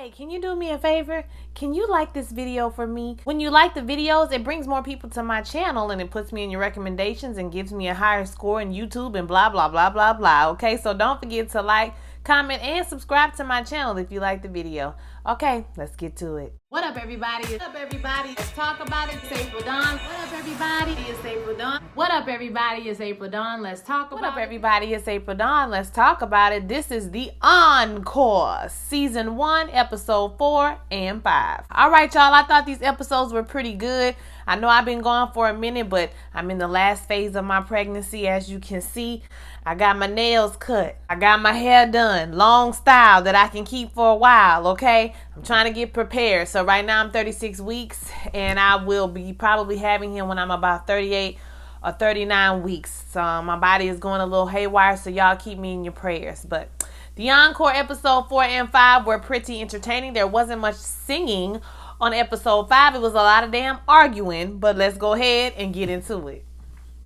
Hey, can you do me a favor? Can you like this video for me? When you like the videos, it brings more people to my channel and it puts me in your recommendations and gives me a higher score in YouTube and blah, blah, blah, blah, blah. Okay, so don't forget to like, comment, and subscribe to my channel if you like the video. Okay, let's get to it. What up, everybody? What up, everybody? Let's talk about it. It's April Dawn. What up, everybody? It's April Dawn. What up, everybody? It's April Dawn. Let's talk about it. What up, everybody? It's April Dawn. Let's talk about it. This is the Encore Season 1, Episode 4 and 5. All right, y'all. I thought these episodes were pretty good. I know I've been gone for a minute, but I'm in the last phase of my pregnancy, as you can see. I got my nails cut. I got my hair done. Long style that I can keep for a while, okay? I'm trying to get prepared. So right now I'm 36 weeks, and I will be probably having him when I'm about 38 or 39 weeks. So my body is going a little haywire, so y'all keep me in your prayers. But the Encore Episode 4 and 5 were pretty entertaining. There wasn't much singing on Episode 5. It was a lot of damn arguing, but let's go ahead and get into it.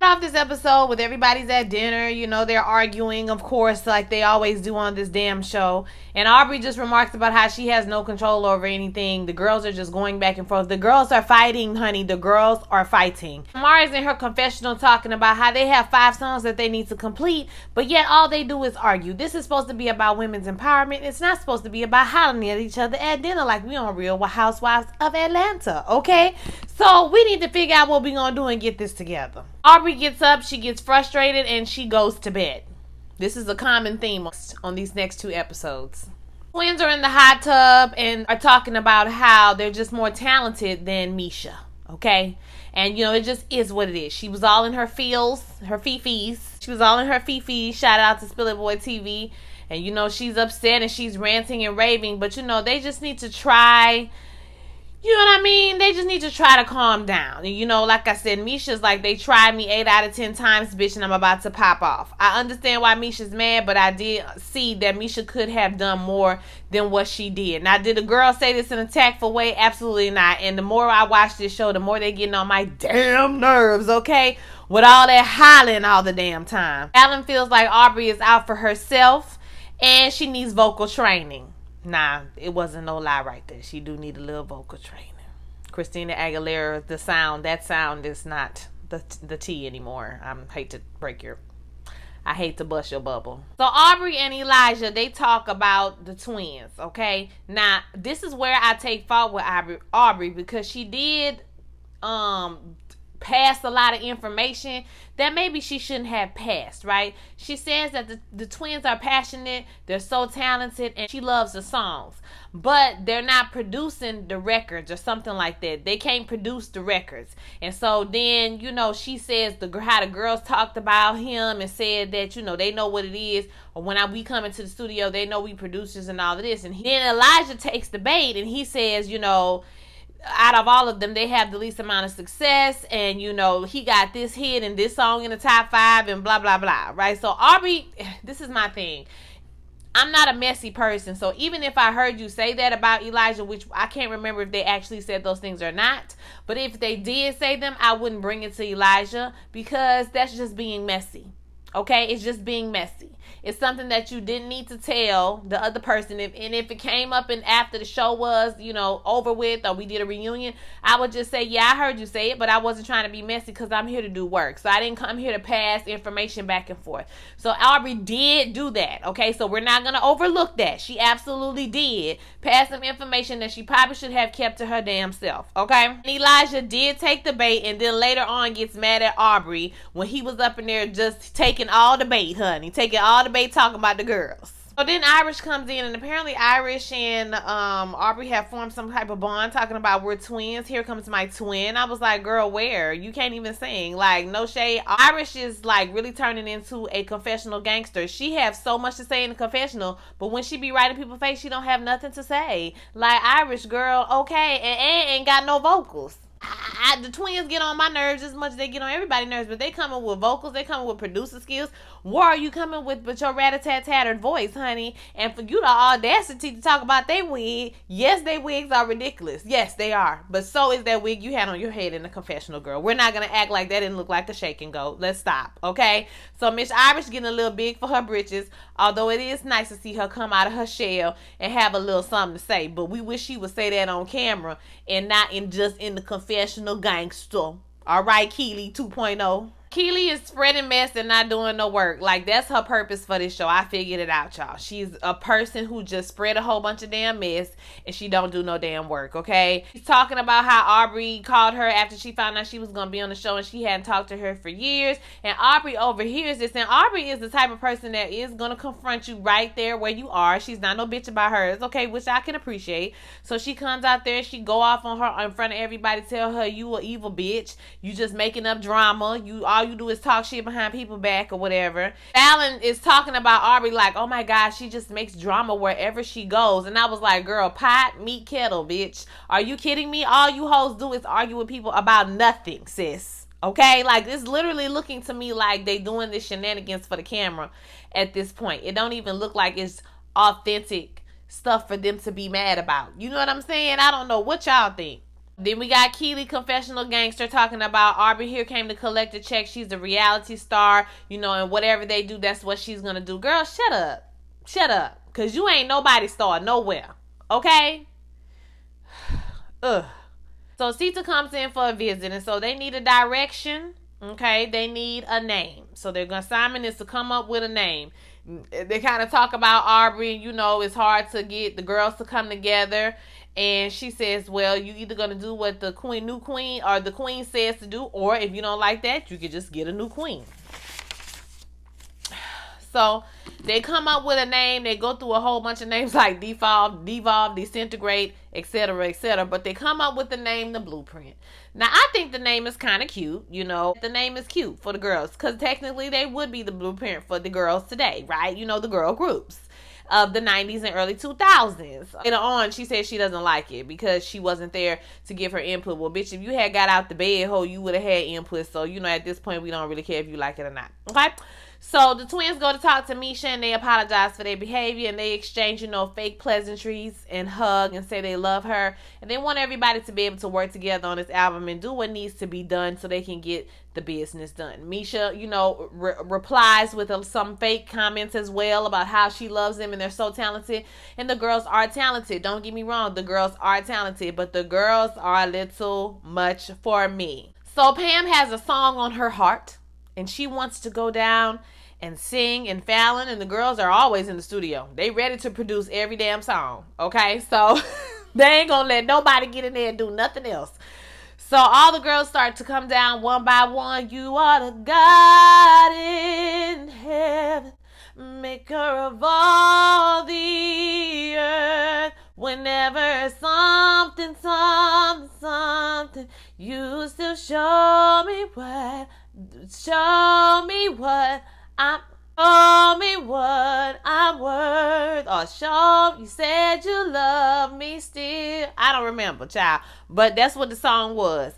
Off this episode with everybody's at dinner, you know, they're arguing, of course, like they always do on this damn show. And Aubrey just remarks about how she has no control over anything. The girls are just going back and forth. The girls are fighting, honey. The girls are fighting. Mara's in her confessional talking about how they have 5 songs that they need to complete, but yet all they do is argue. This is supposed to be about women's empowerment. It's not supposed to be about hollering at each other at dinner like we on Real Housewives of Atlanta, okay? So we need to figure out what we're going to do and get this together. Aubrey gets up, she gets frustrated, and she goes to bed. This is a common theme on these next 2 episodes. Twins are in the hot tub and are talking about how they're just more talented than Misha, okay? And, you know, it just is what it is. She was all in her feels, her fifis. She was all in her fifis. Shout out to Spill It Boy TV. And, you know, she's upset and she's ranting and raving. But, you know, they just need to try... You know what I mean? They just need to try to calm down. You know, like I said, Misha's like, they tried me 8 out of 10 times, bitch, and I'm about to pop off. I understand why Misha's mad, but I did see that Misha could have done more than what she did. Now, did the girl say this in a tactful way? Absolutely not. And the more I watch this show, the more they getting on my damn nerves, okay? With all that hollering all the damn time. Alan feels like Aubrey is out for herself, and she needs vocal training. Nah, it wasn't no lie right there. She do need a little vocal training. Christina Aguilera, that sound is not the T anymore. I hate to bust your bubble. So Aubrey and Elijah, they talk about the twins, okay? Now, this is where I take fault with Aubrey because she did passed a lot of information that maybe she shouldn't have passed, right? She says that the twins are passionate, they're so talented, and she loves the songs. But they're not producing the records or something like that. They can't produce the records. And so then, you know, she says how the girls talked about him and said that, you know, they know what it is. Or when we come into the studio, they know we producers and all of this. And then Elijah takes the bait and he says, you know, out of all of them, they have the least amount of success, and you know, he got this hit and this song in the top 5 and blah blah blah, right? So Aubrey, this is my thing. I'm not a messy person, so even if I heard you say that about Elijah, which I can't remember if they actually said those things or not, but if they did say them, I wouldn't bring it to Elijah because that's just being messy. Okay, it's just being messy. It's something that you didn't need to tell the other person. If it came up and after the show was, you know, over with or we did a reunion, I would just say, yeah, I heard you say it, but I wasn't trying to be messy because I'm here to do work. So I didn't come here to pass information back and forth. So Aubrey did do that, okay? So we're not going to overlook that. She absolutely did pass some information that she probably should have kept to her damn self, okay? And Elijah did take the bait and then later on gets mad at Aubrey when he was up in there just taking all the bait, honey. Taking all the bait, talking about the girls. So then Irish comes in, and apparently Irish and Aubrey have formed some type of bond, talking about we're twins. Here comes my twin. I was like, girl, where? You can't even sing. Like, no shade. Irish is like really turning into a confessional gangster. She has so much to say in the confessional, but when she be writing people's face, she don't have nothing to say. Like, Irish girl, okay, and ain't got no vocals. The twins get on my nerves as much as they get on everybody's nerves, but they coming with vocals, they coming with producer skills. What are you coming with your rat-a-tat-tattered voice, honey? And for you the audacity to talk about they wig, yes, they wigs are ridiculous. Yes, they are. But so is that wig you had on your head in the confessional, girl. We're not going to act like that didn't look like a shake and go. Let's stop, okay? So Miss Irish getting a little big for her britches, although it is nice to see her come out of her shell and have a little something to say. But we wish she would say that on camera and not just in the confessional gangster. All right, Keely 2.0. Keely is spreading mess and not doing no work. Like, that's her purpose for this show. I figured it out, y'all. She's a person who just spread a whole bunch of damn mess and she don't do no damn work, okay? She's talking about how Aubrey called her after she found out she was going to be on the show and she hadn't talked to her for years. And Aubrey overhears this. And Aubrey is the type of person that is going to confront you right there where you are. She's not no bitch about hers, okay? Which I can appreciate. So she comes out there, she go off on her in front of everybody, tell her you a evil bitch. You just making up drama. All you do is talk shit behind people's back or whatever. Alan is talking about Aubrey like, oh my God, she just makes drama wherever she goes. And I was like, girl, pot, meat, kettle, bitch. Are you kidding me? All you hoes do is argue with people about nothing, sis. Okay? Like, it's literally looking to me like they doing this shenanigans for the camera at this point. It don't even look like it's authentic stuff for them to be mad about. You know what I'm saying? I don't know what y'all think. Then we got Keely, confessional gangster, talking about Aubrey here came to collect a check. She's a reality star, you know, and whatever they do, that's what she's going to do. Girl, shut up. Shut up. Because you ain't nobody star nowhere. Okay? Ugh. So Sita comes in for a visit, and so they need a direction. Okay? They need a name. So their assignment is to come up with a name. They kind of talk about Aubrey, you know, it's hard to get the girls to come together. And she says, well, you either going to do what the new queen or the queen says to do, or if you don't like that, you could just get a new queen. So they come up with a name. They go through a whole bunch of names like devolve, disintegrate, etc., etc. But they come up with the name, the blueprint. Now, I think the name is kind of cute. You know, the name is cute for the girls because technically they would be the blueprint for the girls today, right? You know, the girl groups of the 90s and early 2000s. Later on, she said she doesn't like it because she wasn't there to give her input. Well, bitch, if you had got out the bed hole, you would have had input. So, you know, at this point, we don't really care if you like it or not. Okay? So the twins go to talk to Misha and they apologize for their behavior and they exchange, you know, fake pleasantries and hug and say they love her. And they want everybody to be able to work together on this album and do what needs to be done so they can get the business done. Misha, you know, replies with some fake comments as well about how she loves them and they're so talented. And the girls are talented. Don't get me wrong. The girls are talented, but the girls are a little much for me. So Pam has a song on her heart and she wants to go down and sing and Fallon and the girls are always in the studio. They ready to produce every damn song. Okay, so they ain't gonna let nobody get in there and do nothing else. So all the girls start to come down one by one. You are the God in heaven, maker of all the earth. Whenever something, you still show me what I'm worth. Or you said you love me still. I don't remember, child. But that's what the song was.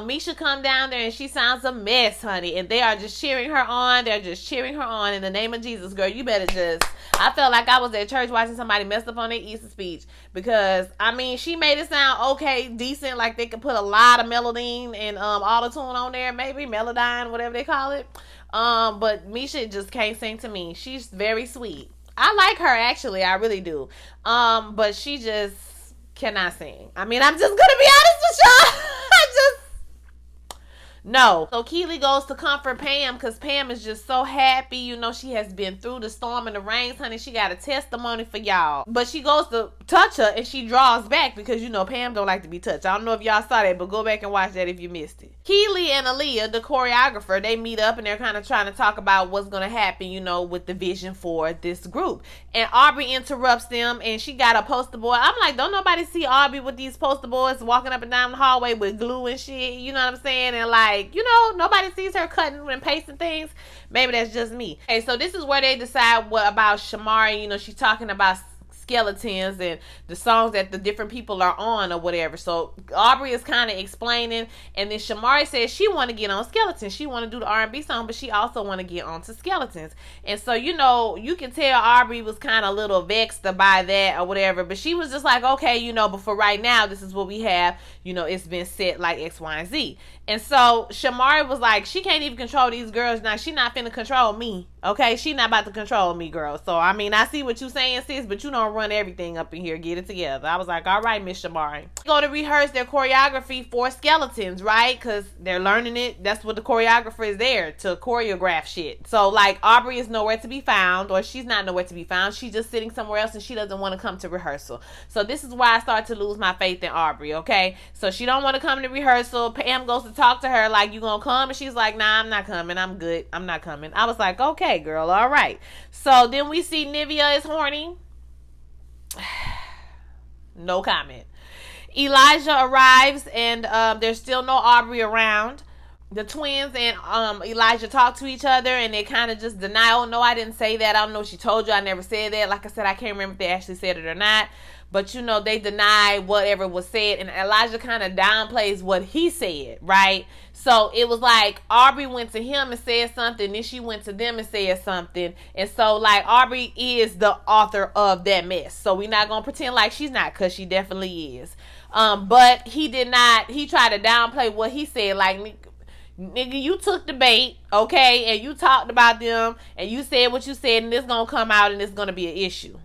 Misha come down there and she sounds a mess, honey. And they are just cheering her on. They're just cheering her on in the name of Jesus, girl. You better just... I felt like I was at church watching somebody mess up on their Easter speech. Because, I mean, she made it sound okay, decent. Like they could put a lot of melodine and auto-tune on there. Maybe melodine, whatever they call it. But Misha just can't sing to me. She's very sweet. I like her, actually. I really do. But she just cannot sing. I mean, I'm just going to be honest with y'all. No. So Keely goes to comfort Pam because Pam is just so happy. You know, she has been through the storm and the rains, honey. She got a testimony for y'all. But she goes to touch her and she draws back because, you know, Pam don't like to be touched. I don't know if y'all saw that, but go back and watch that if you missed it. Keely and Aaliyah, the choreographer, they meet up and they're kind of trying to talk about what's going to happen, you know, with the vision for this group. And Aubrey interrupts them and she got a poster board. I'm like, don't nobody see Aubrey with these poster boards walking up and down the hallway with glue and shit. You know what I'm saying? And like, you know, nobody sees her cutting and pasting things. Maybe that's just me. Okay, so this is where they decide what about Shamari. You know, she's talking about Skeletons and the songs that the different people are on or whatever. So Aubrey is kind of explaining, and then Shamari says she want to get on Skeletons. She want to do the R&B song, but she also want to get onto Skeletons. And so, you know, you can tell Aubrey was kind of a little vexed by that or whatever, but she was just like, okay, you know, but for right now, this is what we have. You know, it's been set like X, Y, and Z. And so Shamari was like, she can't even control these girls now. She not finna control me. Okay, she not about to control me, girl. So, I mean, I see what you saying, sis, but you don't run everything up in here. Get it together. I was like, all right, Miss Shamari. Go to rehearse their choreography for Skeletons, right? Because they're learning it. That's what the choreographer is there, to choreograph shit. So, like, Aubrey is nowhere to be found, or she's not nowhere to be found. She's just sitting somewhere else, and she doesn't want to come to rehearsal. So, this is why I start to lose my faith in Aubrey, okay? So, she don't want to come to rehearsal. Pam goes to talk to her, like, you gonna come? And she's like, nah, I'm not coming. I'm good. I'm not coming. I was like, okay, girl, all right. So then we see Nivea is horny. No comment. Elijah arrives, and there's still no Aubrey around. The twins and Elijah talk to each other, and they kind of just deny, oh no, I didn't say that. I don't know if she told you. I never said that. Like I said, I can't remember if they actually said it or not. But, you know, they deny whatever was said. And Elijah kind of downplays what he said, right? So it was like Aubrey went to him and said something. Then she went to them and said something. And so, like, Aubrey is the author of that mess. So we're not going to pretend like she's not, because she definitely is. But he did not. He tried to downplay what he said. Like, nigga, you took the bait, okay? And you talked about them. And you said what you said. And it's going to come out and it's going to be an issue.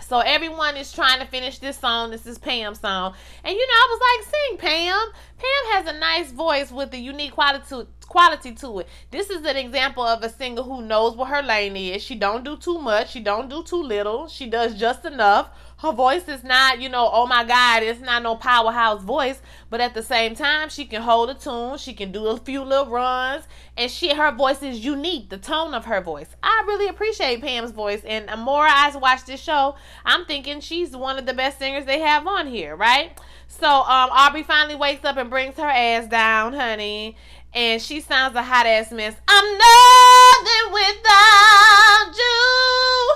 So everyone is trying to finish this song. This is Pam's song. And, you know, I was like, sing, Pam. Pam has a nice voice with a unique quality to it. This is an example of a singer who knows what her lane is. She don't do too much. She don't do too little. She does just enough. Her voice is not, you know, oh my God, it's not no powerhouse voice. But at the same time, she can hold a tune. She can do a few little runs. And her voice is unique, the tone of her voice. I really appreciate Pam's voice. And the more I watch this show, I'm thinking she's one of the best singers they have on here, right? So Aubrey finally wakes up and brings her ass down, honey. And she sounds a hot ass mess. I'm nothing without you.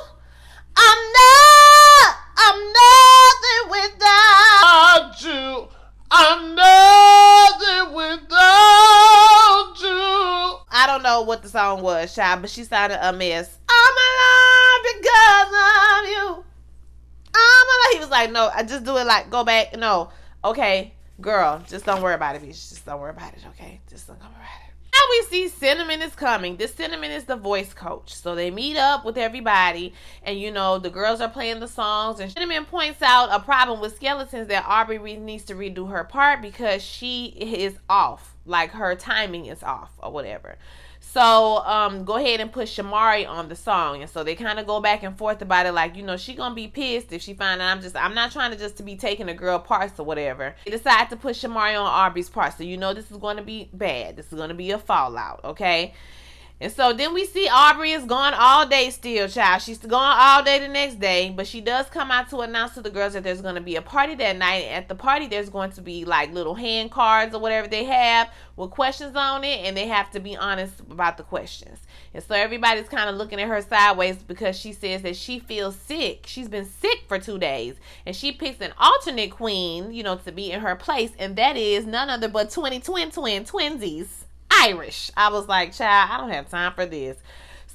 I'm nothing without you. I'm nothing without you. I don't know what the song was, child, but she sounded a mess. I'm alive because of you. I'm alive. He was like, no, I just do it like, go back. No. Okay, girl, just don't worry about it, bitch. Just don't worry about it, okay? Just don't worry about it. Now we see Cinnamon is coming. This Cinnamon is the voice coach. So they meet up with everybody, and, you know, the girls are playing the songs, and Cinnamon points out a problem with Skeletons, that Aubrey needs to redo her part because she is off. Like, her timing is off or whatever. So, go ahead and put Shamari on the song. And so they kind of go back and forth about it. Like, you know, she gonna be pissed if she find out I'm not trying to just to be taking a girl parts or whatever. They decide to put Shamari on Aubrey's part. So, you know, this is going to be bad. This is going to be a fallout, okay? And so then we see Aubrey is gone all day still, child. She's gone all day the next day. But she does come out to announce to the girls that there's going to be a party that night. At the party, there's going to be like little hand cards or whatever they have with questions on it. And they have to be honest about the questions. And so everybody's kind of looking at her sideways because she says that she feels sick. She's been sick for 2 days. And she picks an alternate queen, you know, to be in her place. And that is none other but twinsies. Irish. I was like, child, I don't have time for this.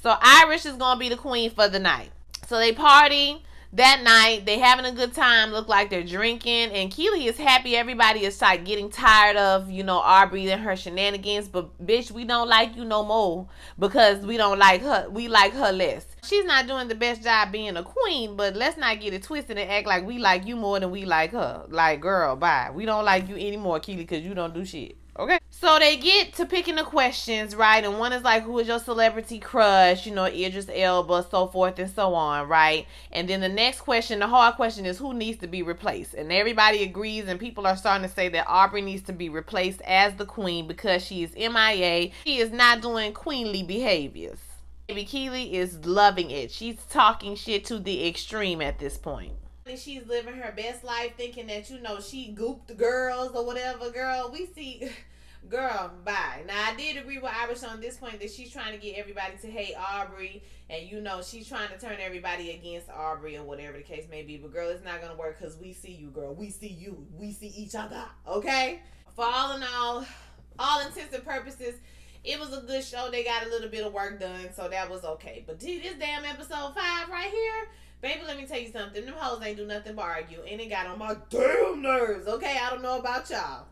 So Irish is going to be the queen for the night. So they party that night. They having a good time. Look like they're drinking. And Keely is happy. Everybody is like getting tired of, you know, Aubrey and her shenanigans. But bitch, we don't like you no more because we don't like her. We like her less. She's not doing the best job being a queen, but let's not get it twisted and act like we like you more than we like her. Like, girl, bye. We don't like you anymore, Keely, because you don't do shit. Okay. So they get to picking the questions, right? And one is like, who is your celebrity crush? You know, Idris Elba, so forth and so on, right? And then the next question, the hard question, is who needs to be replaced? And everybody agrees, and people are starting to say that Aubrey needs to be replaced as the queen because she is MIA. She is not doing queenly behaviors. Baby Keely is loving it. She's talking shit to the extreme at this point. She's living her best life thinking that, you know, she gooped the girls or whatever. Girl, we see Girl, bye. Now, I did agree with Irish on this point that she's trying to get everybody to hate Aubrey. And, you know, she's trying to turn everybody against Aubrey or whatever the case may be. But, girl, it's not going to work because we see you, girl. We see you. We see each other. Okay? For all in all intents and purposes, it was a good show. They got a little bit of work done, so that was okay. But this damn episode 5 right here, baby, let me tell you something. Them hoes ain't do nothing but argue, and it got on my damn nerves, okay? I don't know about y'all.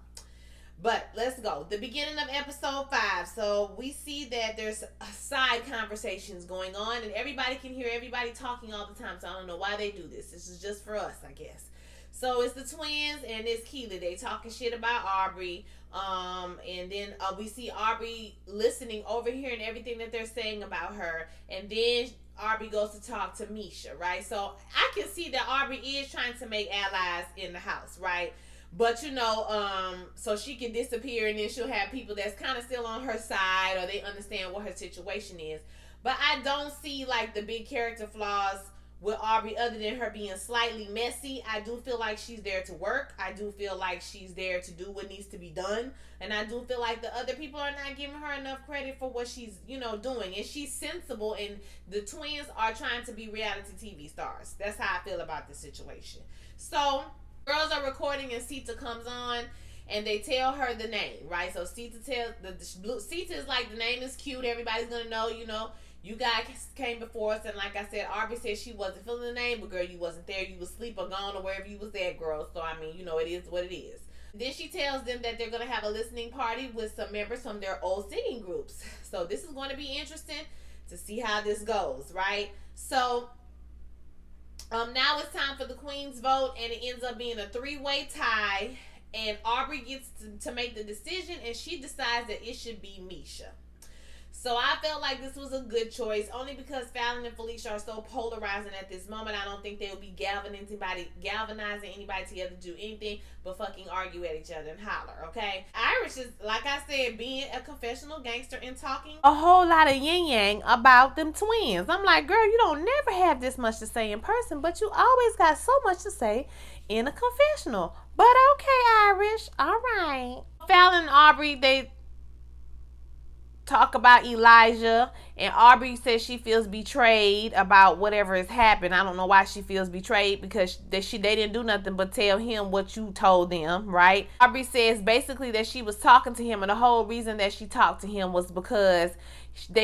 But let's go. The beginning of episode 5. So we see that there's side conversations going on, and everybody can hear everybody talking all the time. So I don't know why they do this. This is just for us, I guess. So it's the twins and it's Keely. They talking shit about Aubrey. And then we see Aubrey listening, overhearing everything that they're saying about her. And then Aubrey goes to talk to Misha, right? So I can see that Aubrey is trying to make allies in the house, right? But, you know, so she can disappear and then she'll have people that's kind of still on her side or they understand what her situation is. But I don't see, like, the big character flaws with Aubrey other than her being slightly messy. I do feel like she's there to work. I do feel like she's there to do what needs to be done. And I do feel like the other people are not giving her enough credit for what she's, you know, doing. And she's sensible, and the twins are trying to be reality TV stars. That's how I feel about this situation. So girls are recording and Sita comes on and they tell her the name, right? So Sita Sita is like, the name is cute. Everybody's going to know, you know. You guys came before us, and like I said, Aubrey said she wasn't feeling the name, but girl, you wasn't there. You was asleep or gone or wherever you was at, girl. So, I mean, you know, it is what it is. Then she tells them that they're going to have a listening party with some members from their old singing groups. So, this is going to be interesting to see how this goes, right? So, now it's time for the Queen's vote, and it ends up being a 3-way tie, and Aubrey gets to make the decision, and she decides that it should be Misha. So I felt like this was a good choice, only because Fallon and Felicia are so polarizing at this moment. I don't think they'll be galvanizing anybody together to do anything but fucking argue at each other and holler, okay? Irish is, like I said, being a confessional gangster and talking a whole lot of yin-yang about them twins. I'm like, girl, you don't never have this much to say in person, but you always got so much to say in a confessional. But okay, Irish, all right. Fallon and Aubrey, they talk about Elijah, and Aubrey says she feels betrayed about whatever has happened. I don't know why she feels betrayed, because they didn't do nothing but tell him what you told them, right? Aubrey says basically that she was talking to him, and the whole reason that she talked to him was because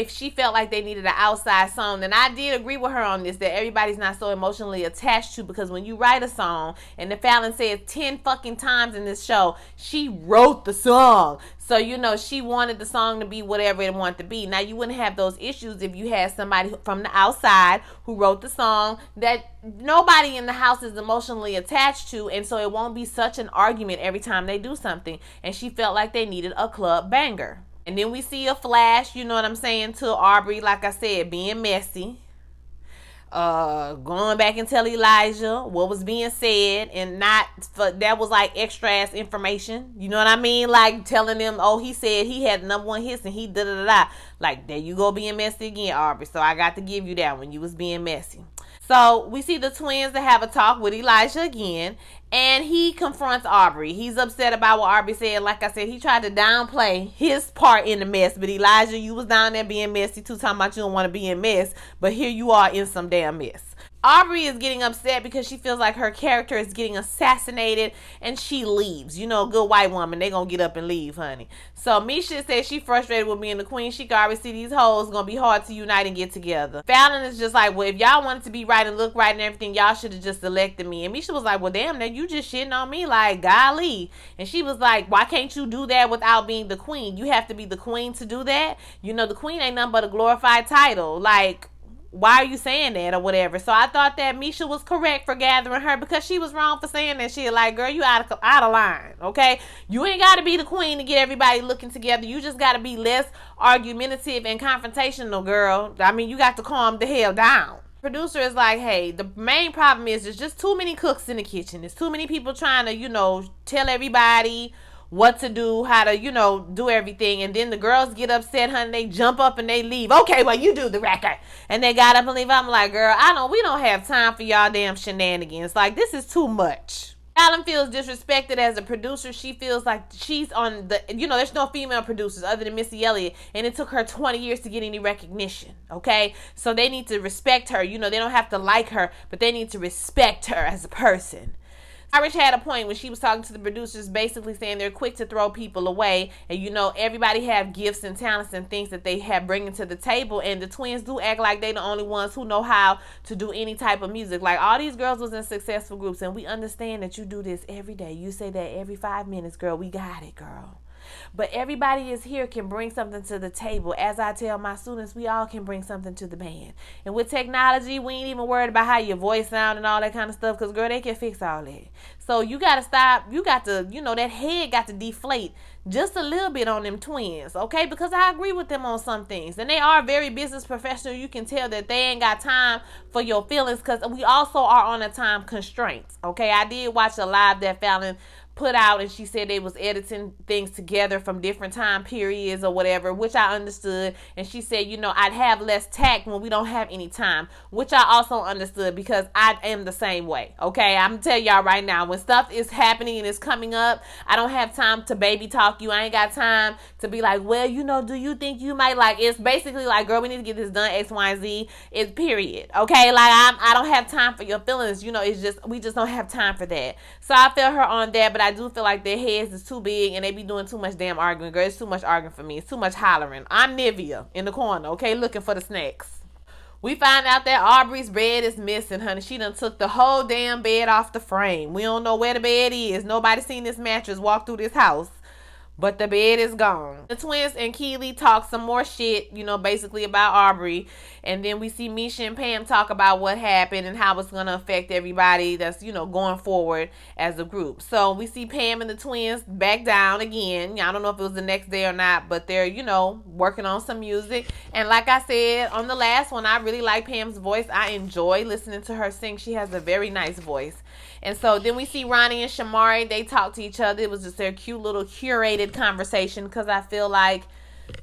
she felt like they needed an outside song. And I did agree with her on this, that everybody's not so emotionally attached to, because when you write a song, and the Fallon says 10 fucking times in this show, she wrote the song. So, you know, she wanted the song to be whatever it wanted to be. Now, you wouldn't have those issues if you had somebody from the outside who wrote the song that nobody in the house is emotionally attached to, and so it won't be such an argument every time they do something. And she felt like they needed a club banger. And then we see a flash, you know what I'm saying, to Aubrey, like I said, being messy. Going back and tell Elijah what was being said, and that was like extra ass information, you know what I mean? Like telling them, oh, he said he had the number 1 hits and he da-da-da-da. Like, there you go being messy again, Aubrey. So I got to give you that when you was being messy. So we see the twins that have a talk with Elijah again, and he confronts Aubrey. He's upset about what Aubrey said. Like I said, he tried to downplay his part in the mess. But Elijah, you was down there being messy too, talking about you don't want to be in mess. But here you are in some damn mess. Aubrey is getting upset because she feels like her character is getting assassinated, and she leaves. You know, good white woman, they gonna get up and leave, honey. So Misha says she frustrated with being the queen. She can already see these hoes gonna be hard to unite and get together. Fallon is just like, well, if y'all wanted to be right and look right and everything, y'all should have just elected me. And Misha was like, well, damn, now you just shitting on me, like, golly. And she was like, why can't you do that without being the queen? You have to be the queen to do that. You know, the queen ain't nothing but a glorified title. Like, why are you saying that or whatever? So I thought that Misha was correct for gathering her, because she was wrong for saying that shit. Like, girl, you out of line, okay? You ain't got to be the queen to get everybody looking together. You just got to be less argumentative and confrontational, girl. I mean, you got to calm the hell down. Producer is like, hey, the main problem is there's just too many cooks in the kitchen. There's too many people trying to, you know, tell everybody what to do, how to, you know, do everything. And then the girls get upset, honey. They jump up and they leave. Okay, well, you do the record. And they got up and leave. I'm like, girl, we don't have time for y'all damn shenanigans. Like, this is too much. Fallon feels disrespected as a producer. She feels like she's on the, there's no female producers other than Missy Elliott, and it took her 20 years to get any recognition, okay? So they need to respect her. They don't have to like her, but they need to respect her as a person. Irish had a point when she was talking to the producers, basically saying they're quick to throw people away, and everybody have gifts and talents and things that they have bringing to the table, and the twins do act like they the only ones who know how to do any type of music. Like, all these girls was in successful groups, and we understand that you do this every day. You say that every 5 minutes, girl. We got it, girl. But everybody is here can bring something to the table. As I tell my students, we all can bring something to the band. And with technology, we ain't even worried about how your voice sound and all that kind of stuff, because, girl, they can fix all that. So you got to stop. You got to, that head got to deflate just a little bit on them twins, okay? Because I agree with them on some things. And they are very business professional. You can tell that they ain't got time for your feelings, because we also are on a time constraints, okay? I did watch a live that Fallon put out, and she said they was editing things together from different time periods or whatever, which I understood. And she said, I'd have less tact when we don't have any time, which I also understood, because I am the same way, okay? I'm gonna tell y'all right now, when stuff is happening and it's coming up, I don't have time to baby talk you. I ain't got time to be like, well, do you think you might like, it's basically like, girl, we need to get this done, X, Y, and Z. It's period, okay? Like, I don't have time for your feelings, it's just, we just don't have time for that. So I feel her on that, but I do feel like their heads is too big and they be doing too much damn arguing. Girl, it's too much arguing for me. It's too much hollering. I'm Nivea in the corner, okay, looking for the snacks. We find out that Aubrey's bed is missing, honey. She done took the whole damn bed off the frame. We don't know where the bed is. Nobody seen this mattress walk through this house, but the bed is gone. The twins and Keely talk some more shit, basically about Aubrey. And then we see Misha and Pam talk about what happened and how it's going to affect everybody that's, going forward as a group. So we see Pam and the twins back down again. I don't know if it was the next day or not, but they're, working on some music. And like I said on the last one, I really like Pam's voice. I enjoy listening to her sing. She has a very nice voice. And so then we see Ronnie and Shamari. They talk to each other. It was just their cute little curated conversation, because I feel like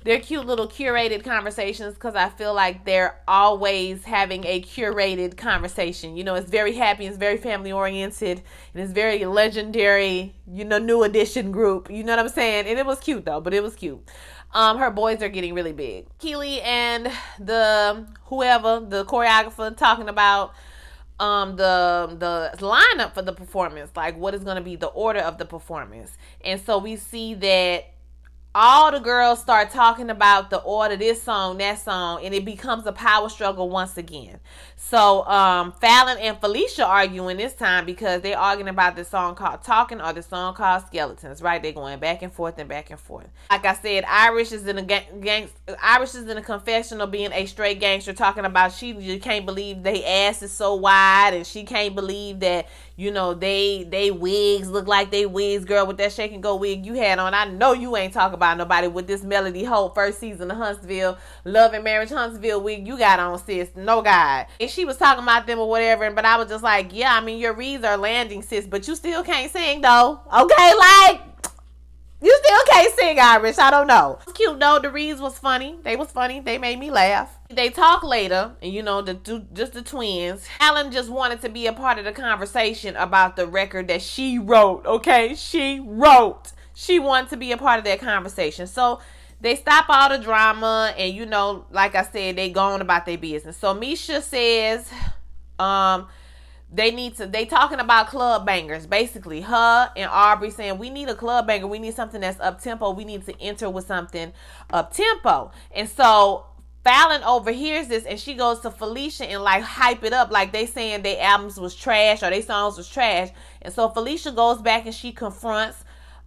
they're cute little curated conversations, because I feel like they're always having a curated conversation. It's very happy, it's very family oriented, and it's very legendary, new edition group. You know what I'm saying? And it was cute though, but it was cute. Her boys are getting really big. Keely and the choreographer, talking about the lineup for the performance, like what is going to be the order of the performance. And so we see that all the girls start talking about the order, this song, that song, and it becomes a power struggle once again. So Fallon and Felicia arguing this time, because they're arguing about the song called Talking or the song called Skeletons, right? They're going back and forth and back and forth. Like I said, Irish is in a confessional being a straight gangster, talking about she just can't believe they ass is so wide, and she can't believe that they wigs look like they wigs, girl, with that shake and go wig you had on. I know you ain't talking about nobody with this Melody Holt first season of Huntsville, Love and Marriage Huntsville wig you got on, sis. No God. And she was talking about them or whatever, but I was just like, yeah, I mean, your reads are landing, sis, but you still can't sing though. Okay, like, you still can't sing, Irish. I don't know. It's cute though. The reads was funny. They was funny. They made me laugh. They talk later, and just the twins. Alan just wanted to be a part of the conversation about the record that she wrote. Okay, she wrote. She wanted to be a part of that conversation. So they stop all the drama, and like I said, they going about their business. So Misha says, they talking about club bangers. Basically, her and Aubrey saying, we need a club banger. We need something that's up tempo. We need to enter with something up tempo. And so Fallon overhears this, and she goes to Felicia and like hype it up, like they saying their albums was trash or their songs was trash. And so Felicia goes back and she confronts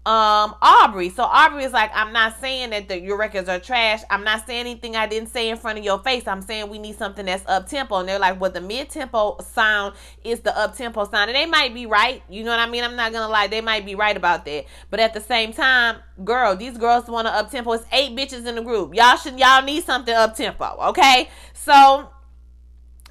Aubrey. So Aubrey is like, I'm not saying that your records are trash. I'm not saying anything I didn't say in front of your face. I'm saying we need something that's up tempo. And they're like, well, the mid tempo sound is the up tempo sound. And they might be right. You know what I mean? I'm not gonna lie, they might be right about that. But at the same time, girl, these girls want to up tempo. It's 8 bitches in the group. Y'all need something up tempo, okay? So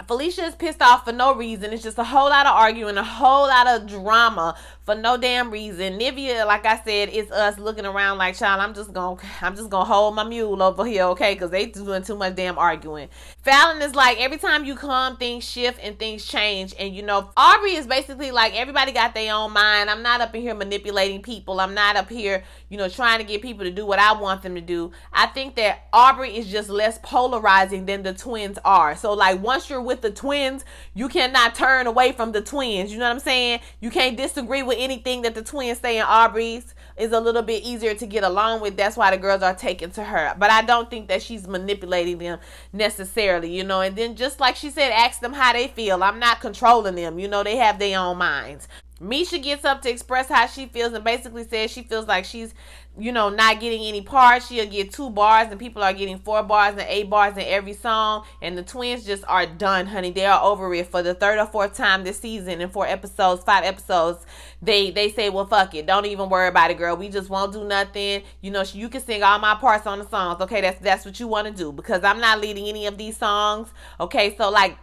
Felicia is pissed off for no reason. It's just a whole lot of arguing, a whole lot of drama for no damn reason. Nivea, like I said, it's us looking around like, child, I'm just gonna hold my mule over here, okay? Because they doing too much damn arguing. Fallon is like, every time you come, things shift and things change. And you know, Aubrey is basically like, everybody got their own mind. I'm not up in here manipulating people. I'm not up here, you know, trying to get people to do what I want them to do. I think that Aubrey is just less polarizing than the twins are. So like, once you're with the twins, you cannot turn away from the twins. You know what I'm saying? You can't disagree with anything that the twins say, and Aubrey's is a little bit easier to get along with. That's why the girls are taken to her. But I don't think that she's manipulating them necessarily, you know. And then just like she said, ask them how they feel. I'm not controlling them. You know, they have their own minds. Misha gets up to express how she feels and basically says she feels like she's, you know, not getting any parts. She'll get 2 bars and people are getting 4 bars and 8 bars in every song. And the twins just are done, honey. They are over it for the 3rd or 4th time this season. In 5 episodes, they say, well, fuck it. Don't even worry about it, girl. We just won't do nothing. You know, you can sing all my parts on the songs. Okay, that's what you want to do, because I'm not leading any of these songs. Okay, so like,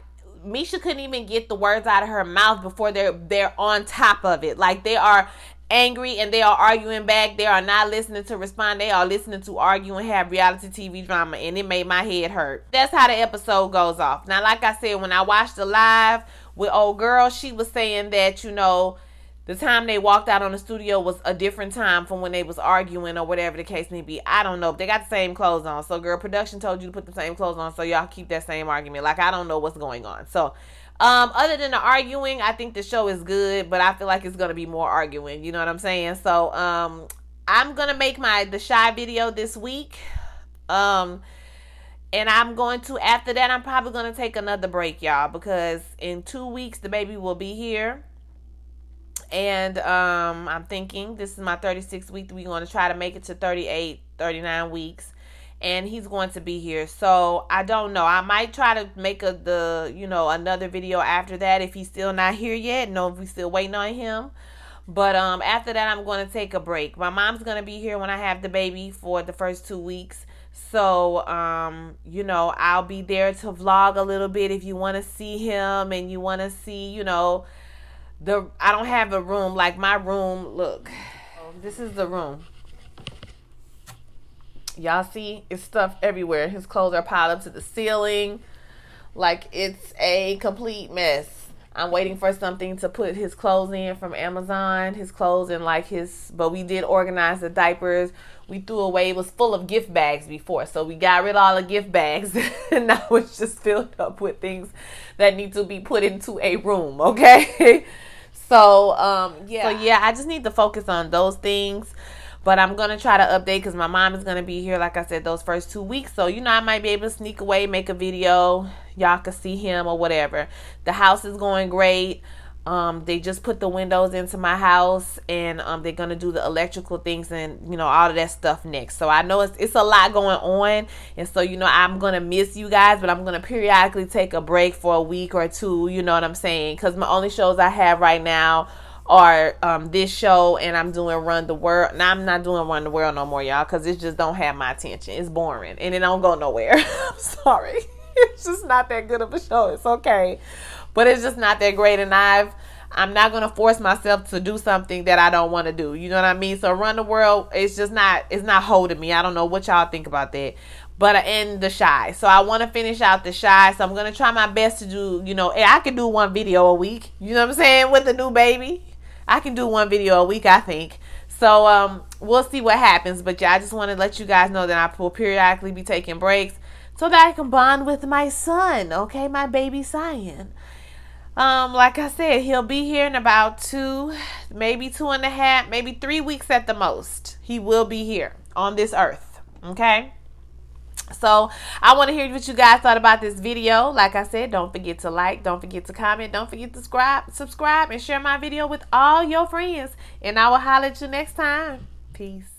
Misha couldn't even get the words out of her mouth before they're on top of it. Like, they are angry and they are arguing back. They are not listening to respond. They are listening to argue and have reality TV drama, and it made my head hurt. That's how the episode goes off. Now, like I said, when I watched the live with old girl, she was saying that, you know, the time they walked out on the studio was a different time from when they was arguing or whatever the case may be. I don't know. If they got the same clothes on. So, girl, production told you to put the same clothes on, so y'all keep that same argument. Like, I don't know what's going on. So, other than the arguing, I think the show is good, but I feel like it's going to be more arguing. You know what I'm saying? So, I'm going to make the Shy video this week. And I'm going to, after that, I'm probably going to take another break, y'all, because in 2 weeks, the baby will be here. And I'm thinking this is my 36th week. We're going to try to make it to 38, 39 weeks. And he's going to be here. So I don't know. I might try to make another video after that if he's still not here yet. No, if we're still waiting on him. But after that, I'm going to take a break. My mom's going to be here when I have the baby for the first 2 weeks. So, I'll be there to vlog a little bit if you want to see him and you want to see, I don't have a room like my room. Look, this is the room. Y'all see, it's stuff everywhere. His clothes are piled up to the ceiling. Like, it's a complete mess. I'm waiting for something to put his clothes in from Amazon. His clothes and but we did organize the diapers. We threw away, it was full of gift bags before. So we got rid of all the gift bags. And now it's just filled up with things that need to be put into a room, okay? So, I just need to focus on those things. But I'm going to try to update because my mom is going to be here, like I said, those first 2 weeks. So, I might be able to sneak away, make a video. Y'all can see him or whatever. The house is going great. They just put the windows into my house, and they're going to do the electrical things and, all of that stuff next. So I know it's a lot going on. And so, I'm going to miss you guys, but I'm going to periodically take a break for a week or 2. You know what I'm saying? Because my only shows I have right now are this show, and I'm doing Run the World. Now, I'm not doing Run the World no more, y'all, because it just don't have my attention. It's boring, and it don't go nowhere. I'm sorry. It's just not that good of a show. It's okay, but it's just not that great, and I'm not going to force myself to do something that I don't want to do. You know what I mean? So Run the World, it's not holding me. I don't know what y'all think about that. But in the Shy. So I want to finish out the Shy. So I'm going to try my best to do, I can do 1 video a week. You know what I'm saying? With the new baby. I can do 1 video a week, I think. So we'll see what happens. But yeah, I just want to let you guys know that I will periodically be taking breaks so that I can bond with my son. Okay, my baby Cyan. Like I said, he'll be here in about 2, maybe 2.5, maybe 3 weeks at the most. He will be here on this earth. Okay. So I want to hear what you guys thought about this video. Like I said, don't forget to like, don't forget to comment, don't forget to subscribe, and share my video with all your friends. And I will holler at you next time. Peace.